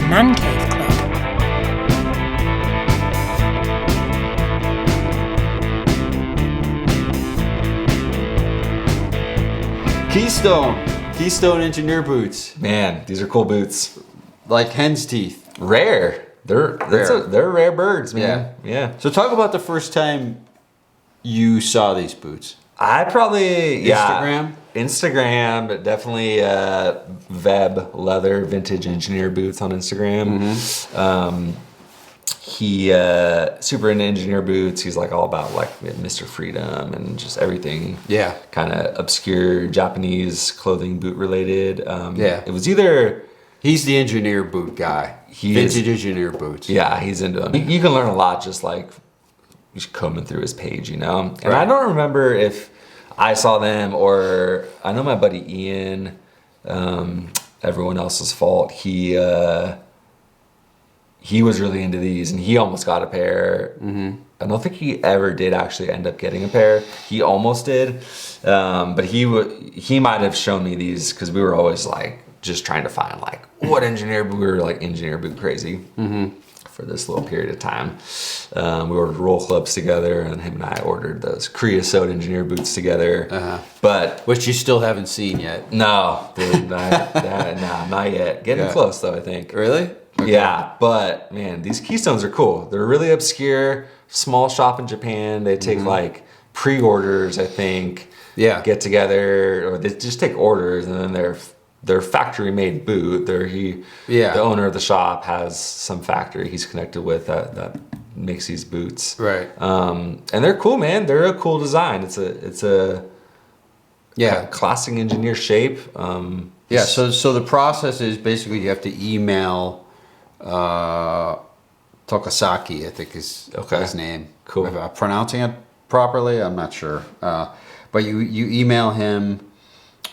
Man Cave Club. KeyStone engineer boots. Man, these are cool boots. Like hen's teeth. Rare. They're rare birds, man. Yeah. So talk about the first time you saw these boots. I probably Instagram, but definitely Veb leather vintage engineer boots on Instagram. Mm-hmm. He super into engineer boots. He's like all about like Mr. Freedom and just everything. Yeah. Kind of obscure Japanese clothing boot related. It was either He's the engineer boot guy. Vintage engineer boots. Yeah, he's into them. You can learn a lot just like just combing through his page, you know? And Right. I don't remember if I saw them or I know my buddy Ian, everyone else's fault. He was really into these and he almost got a pair. Mm-hmm. I don't think he ever did actually end up getting a pair. He almost did. But he might have shown me these because we were always like just trying to find like what engineer boot. We were like engineer boot crazy for this little period of time. We ordered roll clubs together and him and I ordered those creosote engineer boots together. But Which you still haven't seen yet. no, dude, not yet. Getting close though, I think. Really? Okay. Yeah, but man, these Keystones are cool. They're really obscure, small shop in Japan. They take like pre-orders, I think. Yeah. Get together, or they just take orders, and then they're factory made boot. The owner of the shop has some factory he's connected with that makes these boots. Right. And they're cool, man. They're a cool design. It's a classic engineer shape. So the process is basically you have to email Tokasaki, I think is his name. Cool. If I'm pronouncing it properly, I'm not sure. But you email him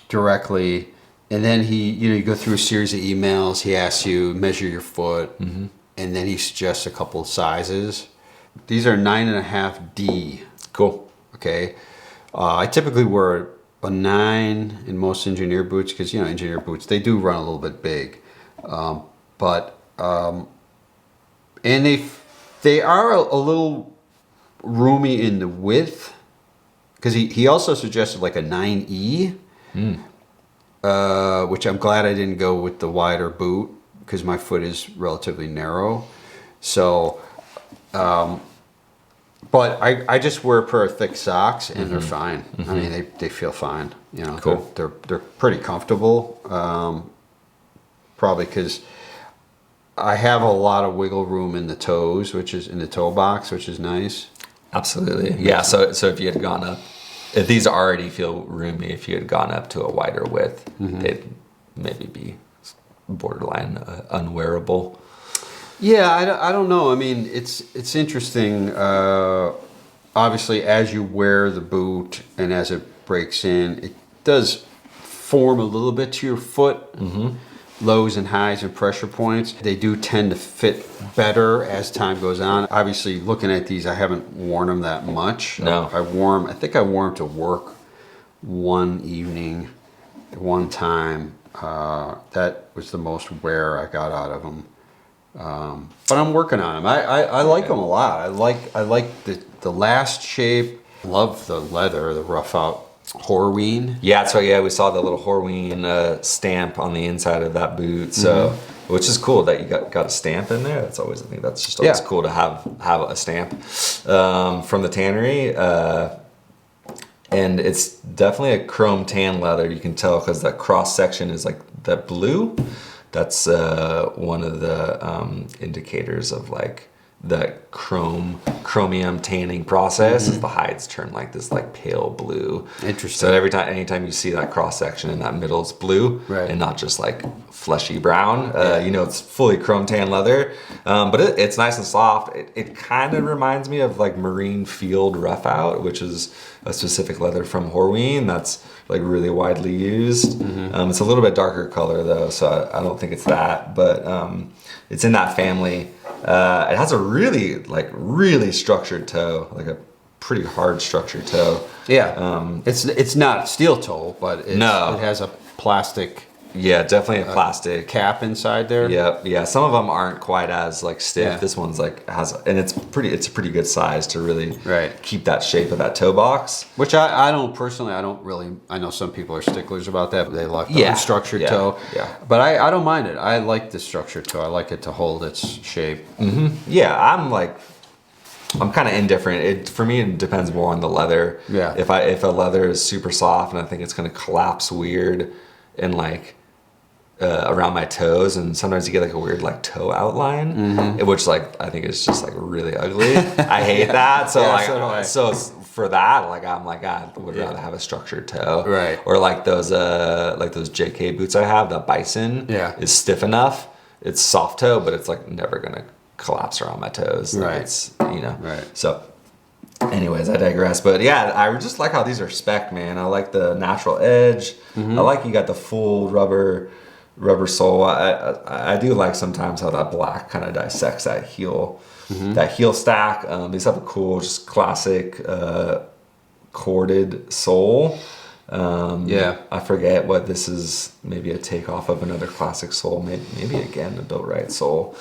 directly, and then you go through a series of emails. He asks you measure your foot, and then he suggests a couple of sizes. These are 9.5D. Cool. Okay. I typically wear a 9 in most engineer boots because engineer boots, they do run a little bit big, and they are a little roomy in the width because he also suggested like a 9E, which I'm glad I didn't go with the wider boot because my foot is relatively narrow. So, but I just wear a pair of thick socks and they're fine. I mean, they feel fine. Cool. They're pretty comfortable. Probably because I have a lot of wiggle room in the toes, which is in the toe box, which is nice. Absolutely. Yeah. So if you had gone up, if these already feel roomy, if you had gone up to a wider width, they'd maybe be borderline unwearable. Yeah, I don't know. I mean, it's interesting. Obviously, as you wear the boot and as it breaks in, it does form a little bit to your foot. Lows and highs and pressure points. They do tend to fit better as time goes on. Obviously, looking at these, I haven't worn them that much. No. I think I wore them to work one evening, one time. That was the most wear I got out of them. But I'm working on them. I like them a lot. I like the last shape. Love the leather, the rough out Horween. Yeah, so we saw the little Horween stamp on the inside of that boot. So, which is cool that you got a stamp in there. That's always, I think that's just always cool to have a stamp from the tannery. And it's definitely a chrome tan leather. You can tell because that cross section is like that blue. That's one of the indicators of like the chromium tanning process is the hides turn like this like pale blue. Interesting. So anytime you see that cross section in that middle, it's blue and not just like fleshy brown. It's fully chrome tan leather, but it's nice and soft. It kind of reminds me of like Marine Field Rough Out, which is a specific leather from Horween that's like really widely used. It's a little bit darker color though, so I don't think it's that, but it's in that family. It has a really structured toe, like a pretty hard structured toe. Yeah. It's not steel toe, but it has a plastic Yeah, definitely a plastic cap inside there. Yeah. Some of them aren't quite as like stiff. Yeah. This one's like and it's a pretty good size to really Right. keep that shape of that toe box. Which I don't personally, I don't really, I know some people are sticklers about that, but they like the unstructured toe. Yeah. But I don't mind it. I like the structured toe. I like it to hold its shape. Yeah, I'm kind of indifferent. For me, it depends more on the leather. Yeah. If a leather is super soft and I think it's going to collapse weird and like around my toes, and sometimes you get like a weird like toe outline, which like I think is just like really ugly. I hate that. So so for that, like I'm like I would rather have a structured toe. Right. Or like those JK boots I have, the Bison. Is stiff enough. It's soft toe, but it's like never gonna collapse around my toes. Right. It's Right. So anyways, I digress. But yeah, I just like how these are spec'd, man. I like the natural edge. I like you got the full rubber sole. I do like sometimes how that black kind of dissects that heel stack. These have a cool, just classic corded sole. I forget what this is. Maybe a takeoff of another classic sole. Maybe again a Built Right sole.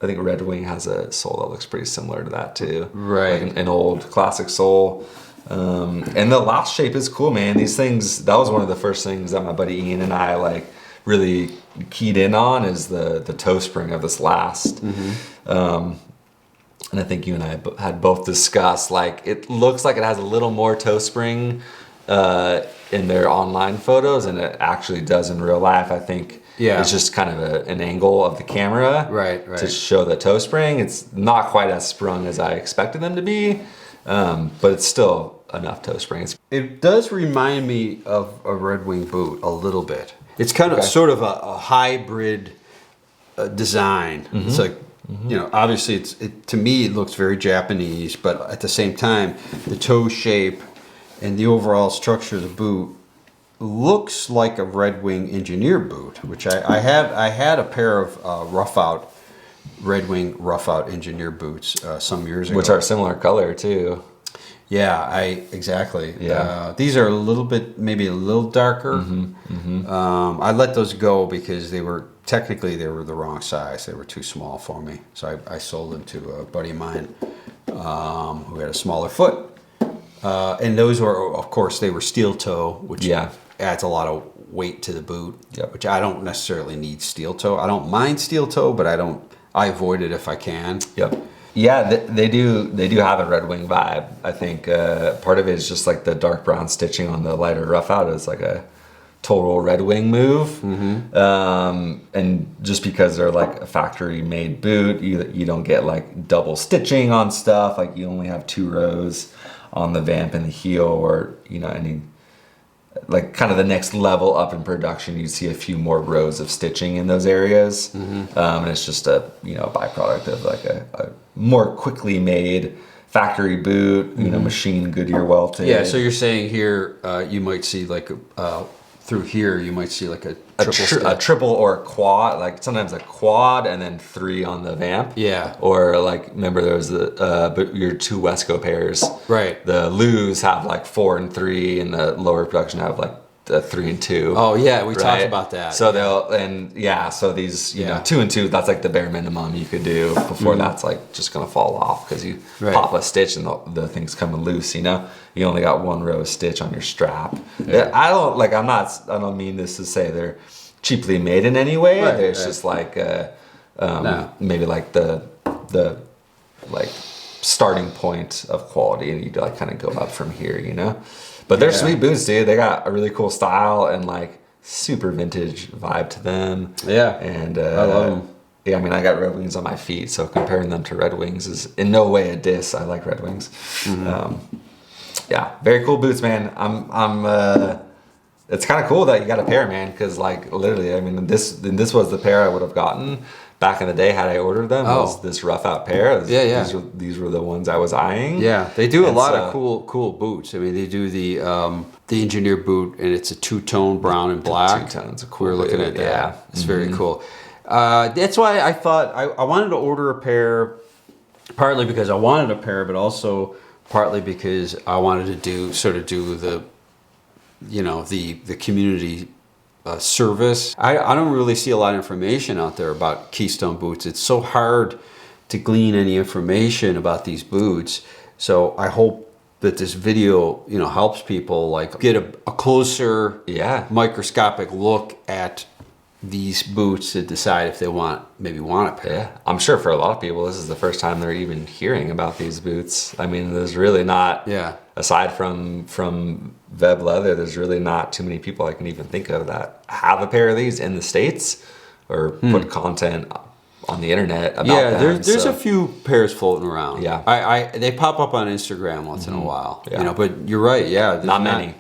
I think Red Wing has a sole that looks pretty similar to that too. Right. Like an old classic sole. And the last shape is cool, man. These things, that was one of the first things that my buddy Ian and I like really keyed in on, is the toe spring of this last. And I think you and I had both discussed, like, it looks like it has a little more toe spring in their online photos, and it actually does in real life. I think it's just kind of an angle of the camera to show the toe spring. It's not quite as sprung as I expected them to be, but it's still enough toe spring. It does remind me of a Red Wing boot a little bit. It's kind of sort of a hybrid design. It's like, you know, obviously to me it looks very Japanese, but at the same time, the toe shape and the overall structure of the boot looks like a Red Wing engineer boot, which I had a pair of Red Wing rough out engineer boots some years ago, which are similar color too. Yeah, exactly. These are maybe a little darker. I let those go because they were the wrong size. They were too small for me, so I sold them to a buddy of mine who had a smaller foot. And those were, of course, they were steel toe, which adds a lot of weight to the boot. Which I don't necessarily need steel toe. I don't mind steel toe, but I avoid it if I can. Yeah, they do have a Red Wing vibe. I think part of it is just like the dark brown stitching on the lighter rough out is like a total Red Wing move. And just because they're like a factory made boot, you don't get like double stitching on stuff. Like you only have 2 rows on the vamp and the heel, or any like kind of the next level up in production, you see a few more rows of stitching in those areas. And it's just a byproduct of like a more quickly made factory boot, machine Goodyear welted. Yeah, so you're saying here you might see like through here you might see like a triple or a quad, like sometimes a quad and then 3 on the vamp. Or like, remember there was your 2 Wesco pairs. The loos have like 4 and 3, and the lower production have like 3 and 2. Oh yeah, we talked about that. So so these, 2 and 2, that's like the bare minimum you could do before that's like just gonna fall off because you pop a stitch and the thing's coming loose. You only got 1 row of stitch on your strap. I don't mean this to say they're cheaply made in any way. It's just like maybe like the like starting point of quality, and you like kind of go up from here. But they're sweet boots, dude. They got a really cool style and like super vintage vibe to them. And I love them. Yeah, I mean, I got Red Wings on my feet, so comparing them to Red Wings is in no way a diss. I like Red Wings. Yeah, very cool boots, man. It's kind of cool that you got a pair, man, because like literally, I mean, this was the pair I would have gotten back in the day had I ordered them. Was this rough out pair? These were the ones I was eyeing. Yeah, they do a lot of cool boots. I mean, they do the engineer boot, and it's a 2-tone brown and black. 2-tones, a cool. We're looking at that. Yeah, it's very cool. That's why I thought I wanted to order a pair, partly because I wanted a pair, but also partly because I wanted to do the the community service. I don't really see a lot of information out there about KeyStone boots. It's so hard to glean any information about these boots. So I hope that this video, helps people like get a closer, microscopic look at these boots to decide if they want a pair. Yeah, I'm sure for a lot of people, this is the first time they're even hearing about these boots. I mean, there's really not, aside from Veb Leather, there's really not too many people I can even think of that have a pair of these in the States or put content on the internet about them. There's a few pairs floating around. Yeah. They pop up on Instagram once in a while. Yeah. But you're right, not many.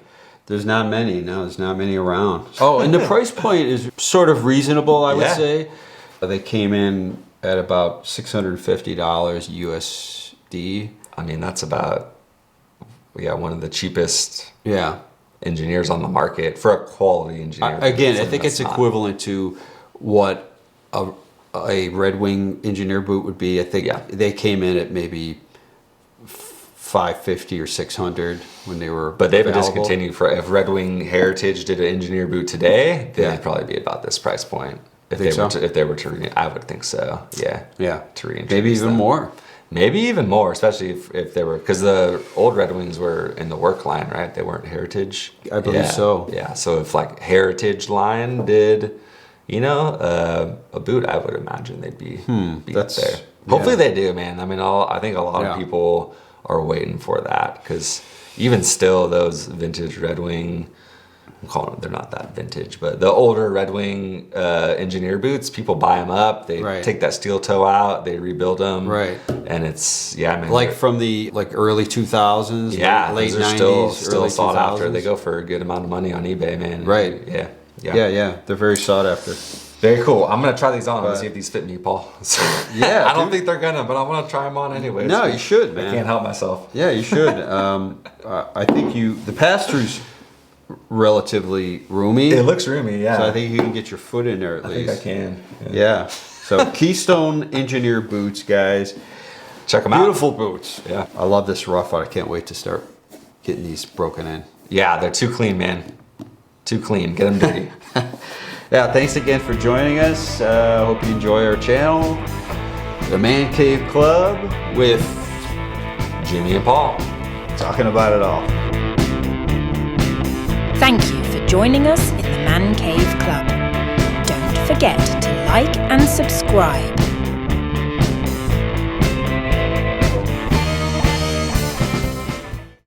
There's not many. No, there's not many around. Oh, and the price point is sort of reasonable, I would say. They came in at about $650 USD. I mean, that's about one of the cheapest engineers on the market for a quality engineer. Again, I think it's equivalent to what a Red Wing engineer boot would be. I think they came in at maybe $550 or $600 when they were. But they would just continue for if Red Wing Heritage did an engineer boot today, then they'd probably be about this price point. If they were to, I would think so. Yeah. Yeah. To reintroduce maybe even them. more. Maybe even more, especially if they were, because the old Red Wings were in the work line, right? They weren't Heritage. I believe so. Yeah. So if like Heritage line did, a boot, I would imagine they'd be up there. Hopefully they do, man. I mean, I think a lot of people are waiting for that because even still, those vintage Red Wing, I'm calling them, they're not that vintage, but the older Red Wing engineer boots, people buy them up. They take that steel toe out, they rebuild them, and it's man, like from the early 2000s, late 90s, still sought after. They go for a good amount of money on eBay, man. Right. Yeah. They're very sought after. Very cool. I'm gonna try these on and see if these fit me, Paul. I don't think they're gonna, but I'm gonna try them on anyway. No, you should, man. I can't help myself. Yeah, you should. I think the pass-through's relatively roomy. It looks roomy, yeah. So I think you can get your foot in there at least. I think I can. Yeah. So KeyStone engineer boots, guys. Check them out. Beautiful boots. Yeah. I love this rough one. I can't wait to start getting these broken in. Yeah, they're too clean, man. Too clean. Get them dirty. Yeah, thanks again for joining us. Hope you enjoy our channel, The Man Cave Club, with Jimmy and Paul. Talking about it all. Thank you for joining us in the Man Cave Club. Don't forget to like and subscribe.